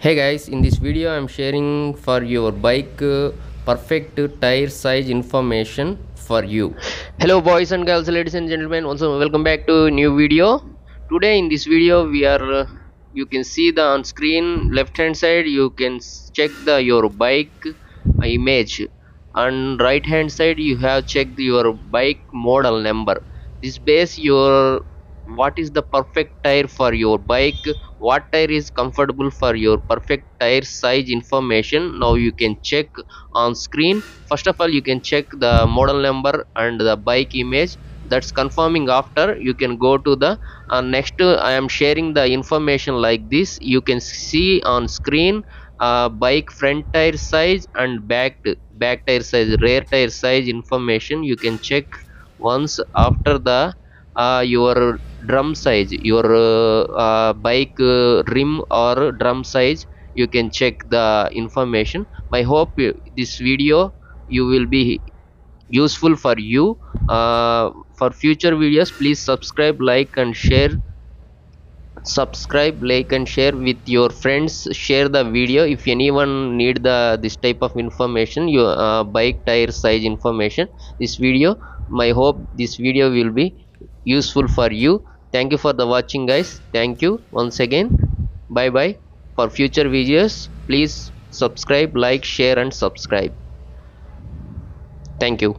Hey guys, in this video I'm sharing for your bike perfect tire size information for you. Hello boys and girls, ladies and gentlemen, also welcome back to new video. Today in this video we are you can see the on screen left hand side you can check the your bike image, and right hand side you have checked your bike model number. This base your what is the perfect tire for your bike, what tire is comfortable for your perfect tire size information. Now you can check on screen. First of all you can check the model number and the bike image. That's confirming. After you can go to the next I am sharing the information like this. You can see on screen bike front tire size and back tire size, rear tire size information. You can check once. After the your drum size, your bike rim or drum size, you can check the information. I hope this video you will be useful for you. For future videos please subscribe, like and share with your friends. Share the video if anyone need the this type of information, your bike tire size information. This video, my hope this video will be useful for you. Thank you for the watching guys. Thank you once again. Bye bye. For future videos please subscribe, like, share and subscribe. Thank you.